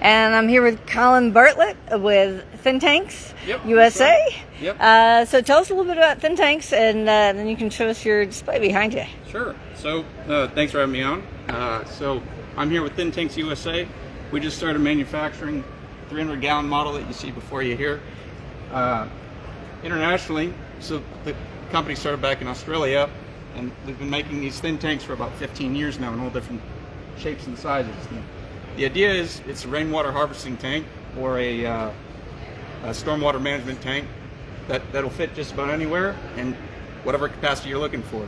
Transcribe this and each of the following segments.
And I'm here with Colin Bartlett with ThinTanks USA. Right. Yep. So tell us a little bit about ThinTanks, and then you can show us your display behind you. Sure. So thanks for having me on. So I'm here with ThinTanks USA. We just started manufacturing 300-gallon model that you see before you here. Internationally, so the company started back in Australia, and we've been making these thin tanks for about 15 years now in all different shapes and sizes. The idea is it's a rainwater harvesting tank or a stormwater management tank that'll fit just about anywhere and whatever capacity you're looking for.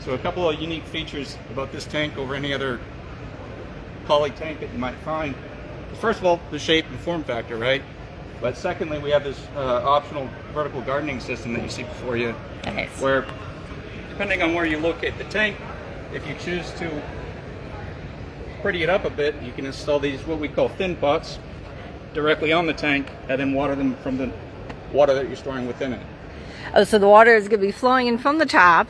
So a couple of unique features about this tank over any other poly tank that you might find. First of all, the shape and form factor, right? But secondly, we have this optional vertical gardening system that you see before you, Nice. where depending on where you locate the tank, if you choose to pretty it up a bit, you can install these what we call thin pots directly on the tank and then water them from the water that you're storing within it. Oh, so the water is going to be flowing in from the top,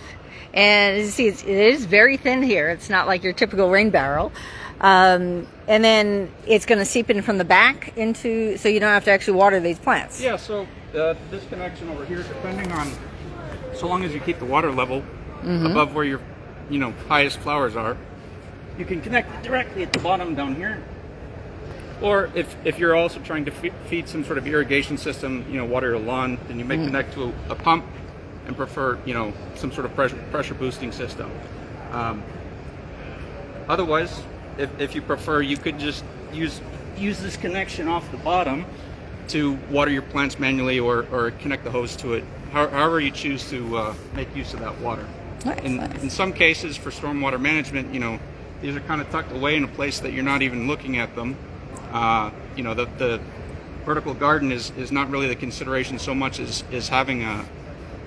and as you see, it is very thin here. It's not like your typical rain barrel. And then it's going to seep in from the back into, so you don't have to actually water these plants. Yeah, so this connection over here, depending on, so long as you keep the water level above where your highest flowers are, you can connect directly at the bottom down here. Or if you're also trying to feed some sort of irrigation system, water your lawn, then you may connect to a pump and prefer, some sort of pressure boosting system. Otherwise, if you prefer, you could just use this connection off the bottom to water your plants manually or connect the hose to it, however you choose to make use of that water. Nice, In some cases, for stormwater management, these are kind of tucked away in a place that you're not even looking at them. The vertical garden is not really the consideration so much as having a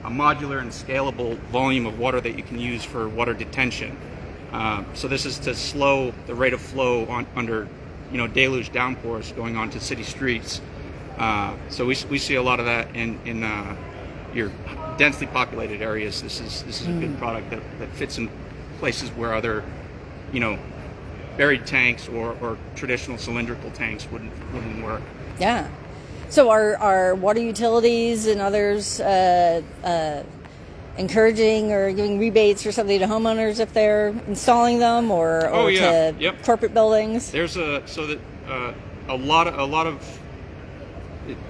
modular and scalable volume of water that you can use for water detention. So this is to slow the rate of flow under deluge downpours going onto city streets. So we see a lot of that in your densely populated areas. This is a good product that fits in places where other buried tanks or traditional cylindrical tanks wouldn't work. Yeah. So are water utilities and others encouraging or giving rebates or something to homeowners if they're installing them, or to corporate buildings? There's a lot of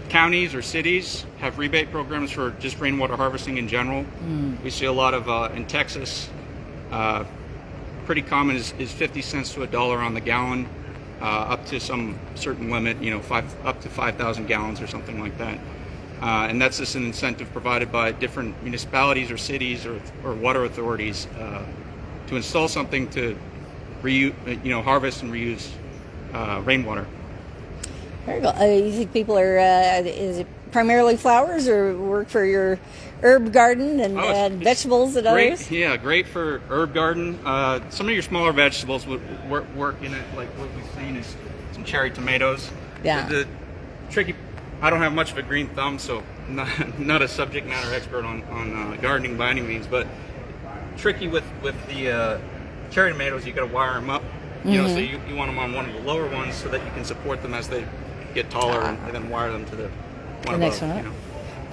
counties or cities have rebate programs for just rainwater harvesting in general. We see a lot of in Texas. Pretty common is 50 cents to $1 on the gallon, up to some certain limit, up to 5,000 gallons or something like that. And that's just an incentive provided by different municipalities or cities or water authorities to install something to harvest and reuse rainwater. Very cool. You think people are, is it primarily flowers, or work for your herb garden and vegetables and great, others? Yeah, great for herb garden. Some of your smaller vegetables would work in it, like what we've seen is some cherry tomatoes. Yeah. The tricky, I don't have much of a green thumb, so not a subject matter expert on gardening by any means, but tricky with the cherry tomatoes, you got to wire them up. So you want them on one of the lower ones so that you can support them as they get taller, and then wire them to the next one up.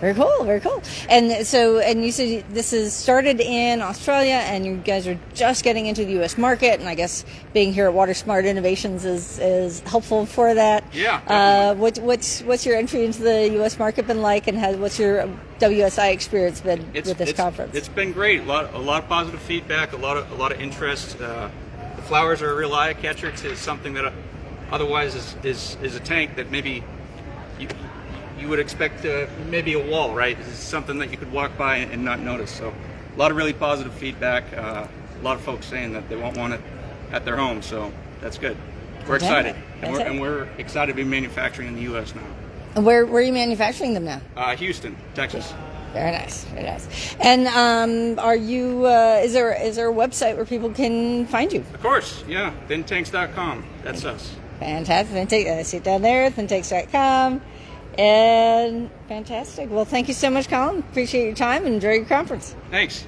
Very cool, very cool. And so, and you said this is started in Australia, and you guys are just getting into the U.S. market, and I guess being here at WaterSmart Innovations is helpful for that. Yeah. What's your entry into the U.S. market been like, and what's your WSI experience been with this conference? It's been great. A lot of positive feedback, a lot of interest. The flowers are a real eye catcher to something that otherwise is a tank that maybe you would expect maybe a wall, right? This is something that you could walk by and not notice. So a lot of really positive feedback. A lot of folks saying that they won't want it at their home. So that's good. We're excited. And we're excited to be manufacturing in the U.S. now. And where are you manufacturing them now? Houston, Texas. Very nice, very nice. And are you? Is there a website where people can find you? Of course, yeah. ThinTanks.com. That's us. Fantastic. I see it down there. ThinTanks.com. And fantastic. Well, thank you so much, Colin. Appreciate your time and enjoy your conference. Thanks.